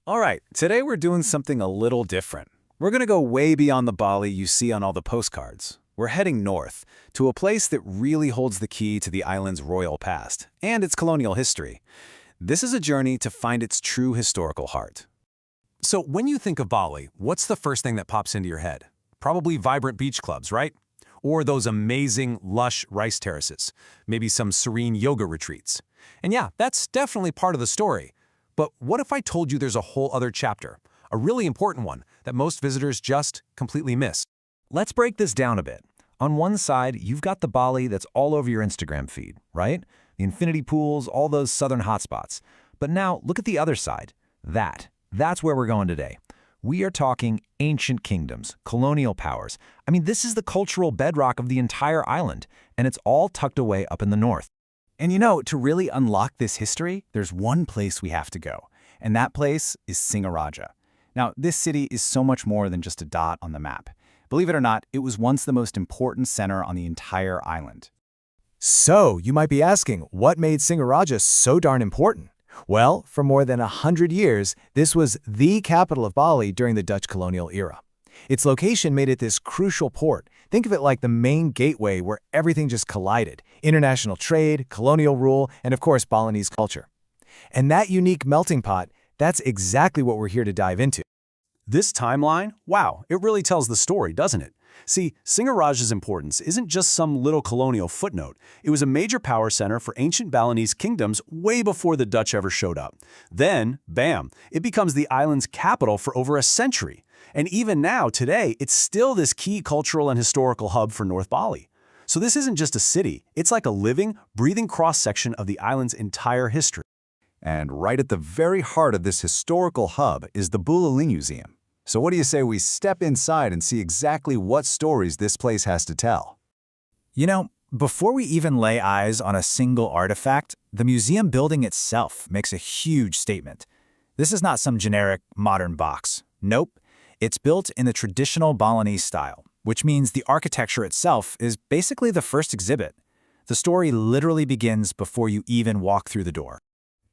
All right, today we're doing something a little different. We're going to go way beyond the Bali you see on all the postcards. We're heading north, to a place that really holds the key to the island's royal past and its colonial history. This is a journey to find its true historical heart. So when you think of Bali, what's the first thing that pops into your head? Probably vibrant beach clubs, right? Or those amazing, lush rice terraces. Maybe some serene yoga retreats. And yeah, that's definitely part of the story. But what if I told you there's a whole other chapter, a really important one, that most visitors just completely miss? Let's break this down a bit. On one side, you've got the Bali that's all over your Instagram feed, right? The infinity pools, all those southern hotspots. But now, look at the other side. That's where we're going today. We are talking ancient kingdoms, colonial powers. I mean, this is the cultural bedrock of the entire island, and it's all tucked away up in the north. And you know, to really unlock this history, there's one place we have to go, and that place is Singaraja. Now, this city is so much more than just a dot on the map. Believe it or not, it was once the most important center on the entire island. So, you might be asking, what made Singaraja so darn important? Well, for more than 100 years, this was the capital of Bali during the Dutch colonial era. Its location made it this crucial port. Think of it like the main gateway where everything just collided: international trade, colonial rule, and of course, Balinese culture. And that unique melting pot, that's exactly what we're here to dive into. This timeline, wow, it really tells the story, doesn't it? See, Singaraja's importance isn't just some little colonial footnote. It was a major power center for ancient Balinese kingdoms way before the Dutch ever showed up. Then, bam, it becomes the island's capital for over a century. And even now, today, it's still this key cultural and historical hub for North Bali. So this isn't just a city, it's like a living, breathing cross-section of the island's entire history. And right at the very heart of this historical hub is the Buleleng Museum. So what do you say we step inside and see exactly what stories this place has to tell? You know, before we even lay eyes on a single artifact, the museum building itself makes a huge statement. This is not some generic modern box. Nope. It's built in the traditional Balinese style, which means the architecture itself is basically the first exhibit. The story literally begins before you even walk through the door.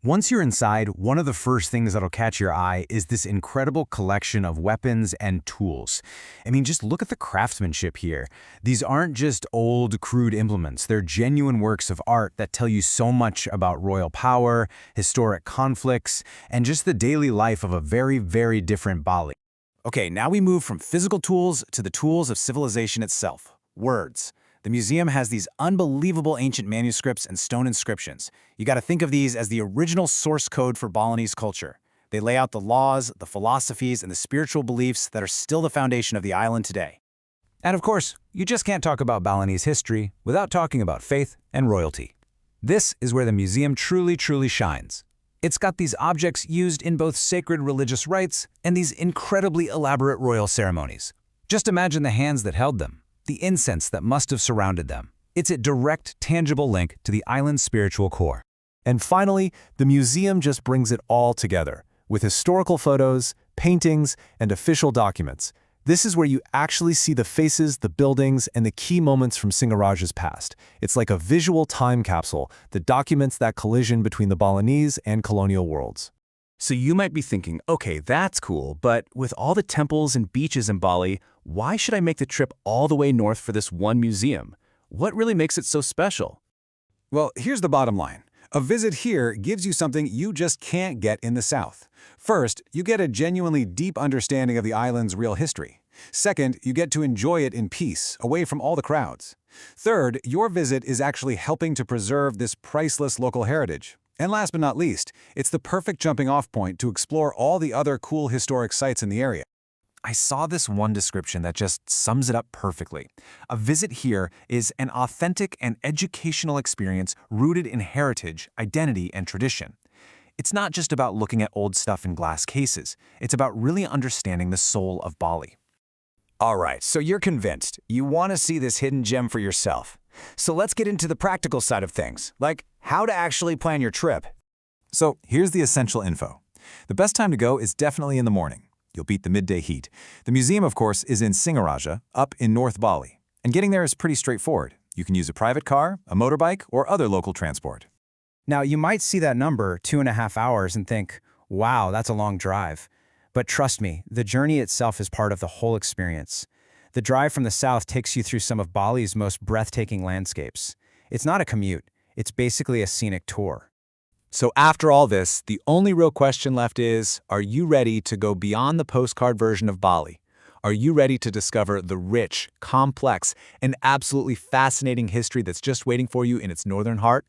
Once you're inside, one of the first things that'll catch your eye is this incredible collection of weapons and tools. I mean, just look at the craftsmanship here. These aren't just old, crude implements. They're genuine works of art that tell you so much about royal power, historic conflicts, and just the daily life of a very, very different Bali. Okay, now we move from physical tools to the tools of civilization itself: words. The museum has these unbelievable ancient manuscripts and stone inscriptions. You got to think of these as the original source code for Balinese culture. They lay out the laws, the philosophies, and the spiritual beliefs that are still the foundation of the island today. And of course, you just can't talk about Balinese history without talking about faith and royalty. This is where the museum truly, truly shines. It's got these objects used in both sacred religious rites and these incredibly elaborate royal ceremonies. Just imagine the hands that held them, the incense that must have surrounded them. It's a direct, tangible link to the island's spiritual core. And finally, the museum just brings it all together, with historical photos, paintings, and official documents. This is where you actually see the faces, the buildings, and the key moments from Singaraja's past. It's like a visual time capsule that documents that collision between the Balinese and colonial worlds. So you might be thinking, okay, that's cool, but with all the temples and beaches in Bali, why should I make the trip all the way north for this one museum? What really makes it so special? Well, here's the bottom line. A visit here gives you something you just can't get in the South. First, you get a genuinely deep understanding of the island's real history. Second, you get to enjoy it in peace, away from all the crowds. Third, your visit is actually helping to preserve this priceless local heritage. And last but not least, it's the perfect jumping-off point to explore all the other cool historic sites in the area. I saw this one description that just sums it up perfectly. A visit here is an authentic and educational experience rooted in heritage, identity, and tradition. It's not just about looking at old stuff in glass cases. It's about really understanding the soul of Bali. All right, so you're convinced. You want to see this hidden gem for yourself. So let's get into the practical side of things, like how to actually plan your trip. So here's the essential info. The best time to go is definitely in the morning. You'll beat the midday heat. The museum, of course, is in Singaraja, up in North Bali. And getting there is pretty straightforward. You can use a private car, a motorbike, or other local transport. Now, you might see that number, 2.5 hours, and think, Wow, that's a long drive. But trust me, the journey itself is part of the whole experience. The drive from the south takes you through some of Bali's most breathtaking landscapes. It's not a commute, it's basically a scenic tour. So after all this, the only real question left is, are you ready to go beyond the postcard version of Bali? Are you ready to discover the rich, complex, and absolutely fascinating history that's just waiting for you in its northern heart?